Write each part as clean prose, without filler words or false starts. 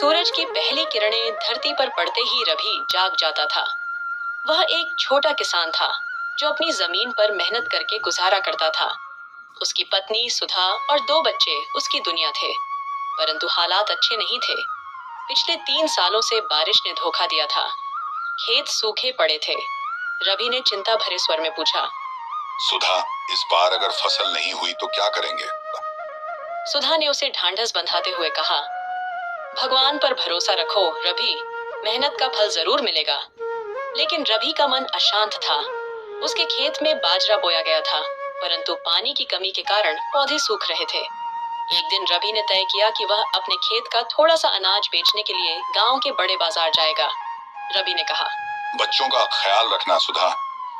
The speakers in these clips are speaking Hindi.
सूरज की पहली किरणें धरती पर पड़ते ही रवि जाग जाता था। वह एक छोटा किसान था जो अपनी जमीन पर मेहनत करके गुजारा करता था। उसकी पत्नी सुधा और 2 बच्चे उसकी दुनिया थे, परंतु हालात अच्छे नहीं थे। पिछले 3 सालों से बारिश ने धोखा दिया था। खेत सूखे पड़े थे। रवि ने चिंता भरे स्वर में पूछा, सुधा, इस बार अगर फसल नहीं हुई तो क्या करेंगे? सुधा ने उसे ढांढस बंधाते हुए कहा, भगवान पर भरोसा रखो रवि, मेहनत का फल जरूर मिलेगा। लेकिन रवि का मन अशांत था। उसके खेत में बाजरा बोया गया था, परंतु पानी की कमी के कारण पौधे सूख रहे थे। एक दिन रवि ने तय किया कि वह अपने खेत का थोड़ा सा अनाज बेचने के लिए गांव के बड़े बाजार जाएगा। रवि ने कहा, बच्चों का ख्याल रखना सुधा,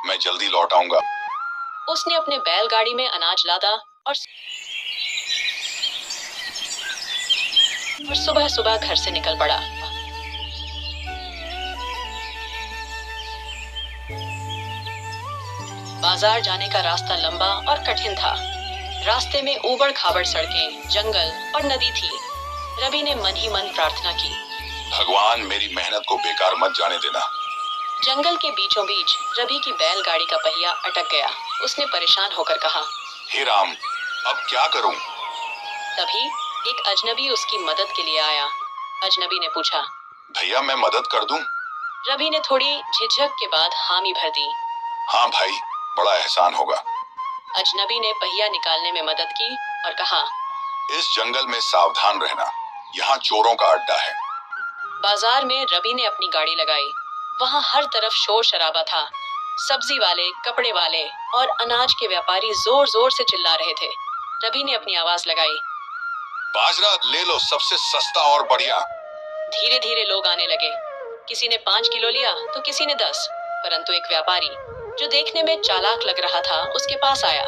मैं जल्दी लौट आऊंगा। उसने अपने बैलगाड़ी में अनाज लादा और सुबह सुबह घर से निकल पड़ा। बाजार जाने का रास्ता लंबा और कठिन था। रास्ते में ऊबड़ खाबड़ सड़कें, जंगल और नदी थी। रवि ने मन ही मन प्रार्थना की, भगवान मेरी मेहनत को बेकार मत जाने देना। जंगल के बीचों बीच रवि की बैलगाड़ी का पहिया अटक गया। उसने परेशान होकर कहा, हे राम, अब क्या करूं? तभी एक अजनबी उसकी मदद के लिए आया। अजनबी ने पूछा, भैया मैं मदद कर दूं? रवि ने थोड़ी झिझक के बाद हामी भर दी। हाँ भाई, बड़ा एहसान होगा। अजनबी ने पहिया निकालने में मदद की और कहा, इस जंगल में सावधान रहना, यहाँ चोरों का अड्डा है। बाजार में रवि ने अपनी गाड़ी लगाई। वहाँ हर तरफ शोर शराबा था। सब्जी वाले, कपड़े वाले और अनाज के व्यापारी जोर जोर से चिल्ला रहे थे। रवि ने अपनी आवाज लगाई, बाजरा ले लो, सबसे सस्ता और बढ़िया। धीरे धीरे लोग आने लगे। किसी ने 5 किलो लिया तो किसी ने 10, परंतु एक व्यापारी जो देखने में चालाक लग रहा था उसके पास आया।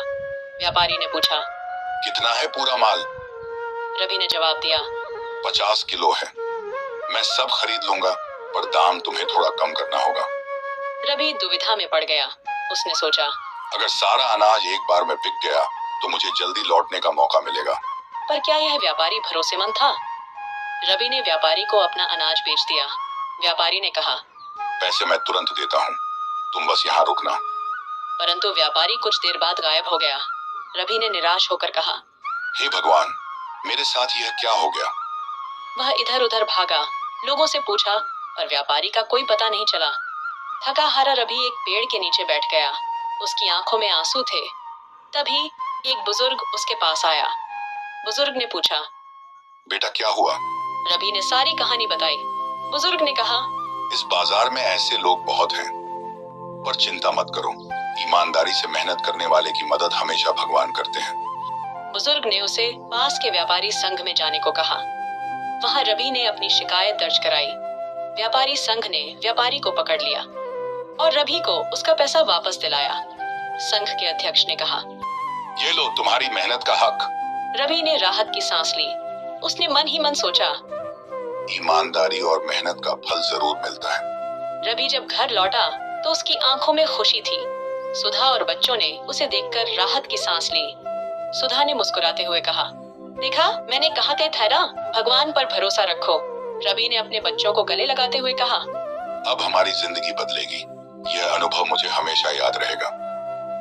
व्यापारी ने पूछा, कितना है पूरा माल? रवि ने जवाब दिया, 50 किलो है। मैं सब खरीद लूंगा, पर दाम तुम्हें थोड़ा कम करना होगा। रवि दुविधा में पड़ गया। उसने सोचा, अगर सारा अनाज एक बार में बिक गया तो मुझे जल्दी लौटने का मौका मिलेगा। पर क्या यह व्यापारी भरोसेमंद था? रवि ने व्यापारी को अपना अनाज बेच दिया। व्यापारी ने कहा, पैसे मैं तुरंत देता हूँ, तुम बस यहाँ रुकना। परंतु व्यापारी कुछ देर बाद गायब हो गया। रवि ने निराश होकर कहा, हे भगवान, मेरे साथ यह क्या हो गया? वह इधर उधर भागा, लोगों से पूछा, पर व्यापारी का कोई पता नहीं चला। थका हारा रवि एक पेड़ के नीचे बैठ गया। उसकी आंखों में आंसू थे। तभी एक बुजुर्ग उसके पास आया। बुजुर्ग ने पूछा, बेटा क्या हुआ? रवि ने सारी कहानी बताई। बुजुर्ग ने कहा, इस बाजार में ऐसे लोग बहुत हैं, पर चिंता मत करो, ईमानदारी से मेहनत करने वाले की मदद हमेशा भगवान करते हैं। बुजुर्ग ने उसे पास के व्यापारी संघ में जाने को कहा। वहां रवि ने अपनी शिकायत दर्ज कराई। व्यापारी संघ ने व्यापारी को पकड़ लिया और रवि को उसका पैसा वापस दिलाया। संघ के अध्यक्ष ने कहा, ये लो तुम्हारी मेहनत का हक। रवि ने राहत की सांस ली। उसने मन ही मन सोचा, ईमानदारी और मेहनत का फल जरूर मिलता है। रवि जब घर लौटा तो उसकी आंखों में खुशी थी। सुधा और बच्चों ने उसे देखकर राहत की सांस ली। सुधा ने मुस्कुराते हुए कहा, देखा, मैंने कहा था ना, भगवान पर भरोसा रखो। रवि ने अपने बच्चों को गले लगाते हुए कहा, अब हमारी जिंदगी बदलेगी, यह अनुभव मुझे हमेशा याद रहेगा।